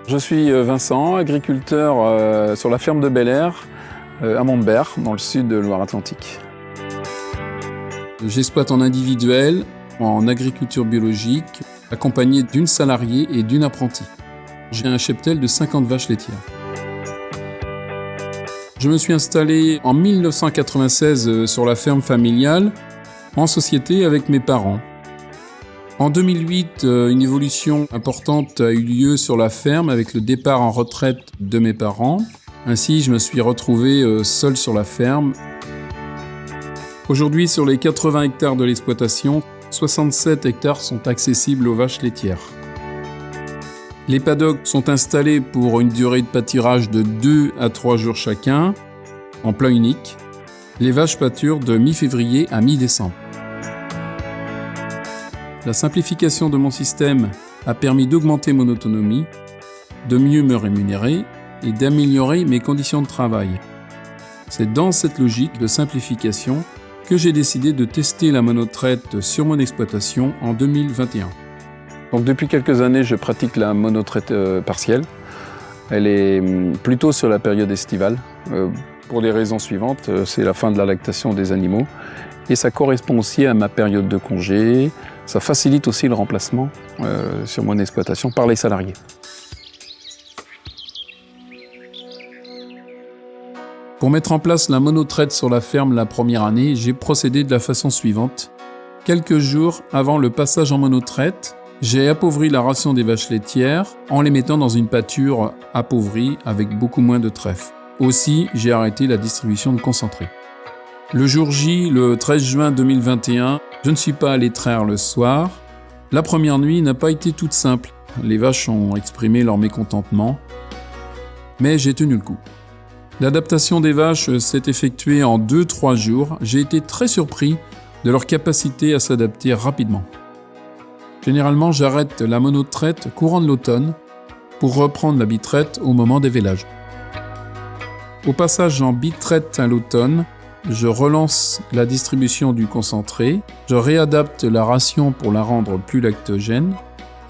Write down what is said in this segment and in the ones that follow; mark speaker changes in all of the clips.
Speaker 1: Je suis Vincent, agriculteur sur la ferme de Bel-Air à Montbert, dans le sud de Loire-Atlantique.
Speaker 2: J'exploite en individuel, en agriculture biologique, accompagné d'une salariée et d'une apprentie. J'ai un cheptel de 50 vaches laitières. Je me suis installé en 1996 sur la ferme familiale, en société avec mes parents. En 2008, une évolution importante a eu lieu sur la ferme avec le départ en retraite de mes parents. Ainsi, je me suis retrouvé seul sur la ferme. Aujourd'hui, sur les 80 hectares de l'exploitation, 67 hectares sont accessibles aux vaches laitières. Les paddocks sont installés pour une durée de pâturage de 2 à 3 jours chacun, en plat unique. Les vaches pâturent de mi-février à mi-décembre. La simplification de mon système a permis d'augmenter mon autonomie, de mieux me rémunérer et d'améliorer mes conditions de travail. C'est dans cette logique de simplification que j'ai décidé de tester la monotraite sur mon exploitation en 2021.
Speaker 1: Donc depuis quelques années, je pratique la monotraite partielle. Elle est plutôt sur la période estivale, pour les raisons suivantes. C'est la fin de la lactation des animaux et ça correspond aussi à ma période de congé. Ça facilite aussi le remplacement sur mon exploitation par les salariés.
Speaker 2: Pour mettre en place la monotraite sur la ferme la première année, j'ai procédé de la façon suivante. Quelques jours avant le passage en monotraite, j'ai appauvri la ration des vaches laitières en les mettant dans une pâture appauvrie avec beaucoup moins de trèfle. Aussi, j'ai arrêté la distribution de concentré. Le jour J, le 13 juin 2021, je ne suis pas allé traire le soir. La première nuit n'a pas été toute simple. Les vaches ont exprimé leur mécontentement, mais j'ai tenu le coup. L'adaptation des vaches s'est effectuée en 2-3 jours. J'ai été très surpris de leur capacité à s'adapter rapidement. Généralement, j'arrête la monotraite courant de l'automne pour reprendre la bitraite au moment des vélages. Au passage en bitraite à l'automne, je relance la distribution du concentré, je réadapte la ration pour la rendre plus lactogène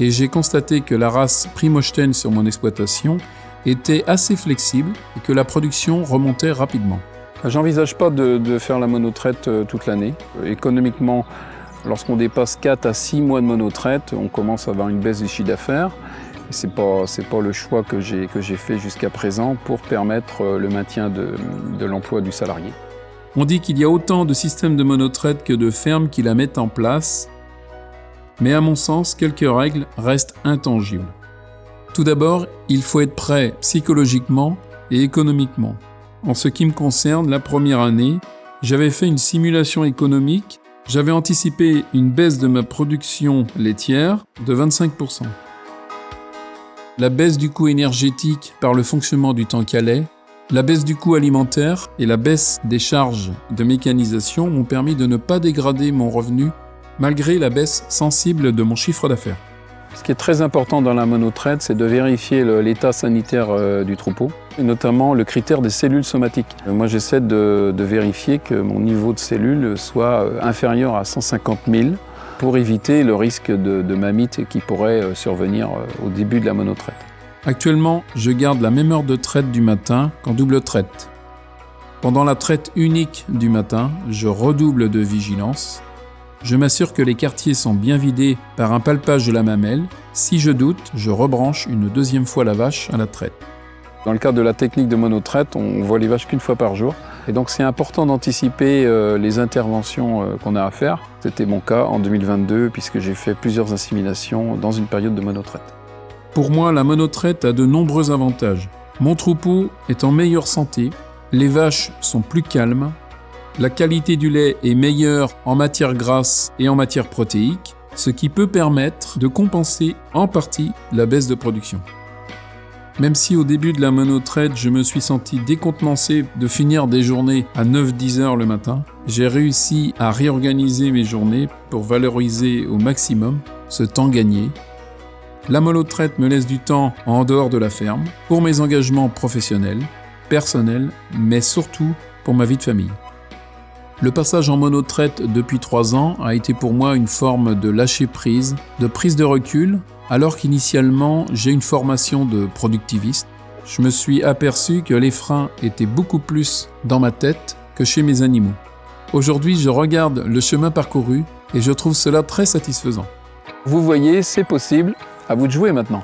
Speaker 2: et j'ai constaté que la race Primostein sur mon exploitation était assez flexible et que la production remontait rapidement.
Speaker 1: J'envisage pas de faire la monotraite toute l'année. Économiquement, lorsqu'on dépasse 4 à 6 mois de monotraite, on commence à avoir une baisse du chiffre d'affaires. C'est pas le choix que j'ai fait jusqu'à présent pour permettre le maintien de l'emploi du salarié.
Speaker 2: On dit qu'il y a autant de systèmes de monotraite que de fermes qui la mettent en place, mais à mon sens, quelques règles restent intangibles. Tout d'abord, il faut être prêt psychologiquement et économiquement. En ce qui me concerne, la première année, j'avais fait une simulation économique, j'avais anticipé une baisse de ma production laitière de 25%. La baisse du coût énergétique par le fonctionnement du tank à lait, la baisse du coût alimentaire et la baisse des charges de mécanisation m'ont permis de ne pas dégrader mon revenu malgré la baisse sensible de mon chiffre d'affaires.
Speaker 1: Ce qui est très important dans la monotraite, c'est de vérifier l'état sanitaire du troupeau, et notamment le critère des cellules somatiques. Moi, j'essaie de vérifier que mon niveau de cellules soit inférieur à 150 000 pour éviter le risque de mamite qui pourrait survenir au début de la monotraite.
Speaker 2: Actuellement, je garde la même heure de traite du matin qu'en double traite. Pendant la traite unique du matin, je redouble de vigilance. Je m'assure que les quartiers sont bien vidés par un palpage de la mamelle. Si je doute, je rebranche une deuxième fois la vache à la traite.
Speaker 1: Dans le cadre de la technique de monotraite, on voit les vaches qu'une fois par jour. Et donc c'est important d'anticiper les interventions qu'on a à faire. C'était mon cas en 2022 puisque j'ai fait plusieurs inséminations dans une période de monotraite.
Speaker 2: Pour moi, la monotraite a de nombreux avantages. Mon troupeau est en meilleure santé, les vaches sont plus calmes, la qualité du lait est meilleure en matière grasse et en matière protéique, ce qui peut permettre de compenser en partie la baisse de production. Même si au début de la monotraite, je me suis senti décontenancé de finir des journées à 9-10 heures le matin, j'ai réussi à réorganiser mes journées pour valoriser au maximum ce temps gagné. La monotraite me laisse du temps en dehors de la ferme, pour mes engagements professionnels, personnels, mais surtout pour ma vie de famille. Le passage en monotraite depuis 3 ans a été pour moi une forme de lâcher prise, de prise de recul Alors qu'initialement, j'ai une formation de productiviste, je me suis aperçu que les freins étaient beaucoup plus dans ma tête que chez mes animaux. Aujourd'hui, je regarde le chemin parcouru et je trouve cela très satisfaisant.
Speaker 1: Vous voyez, c'est possible, à vous de jouer maintenant.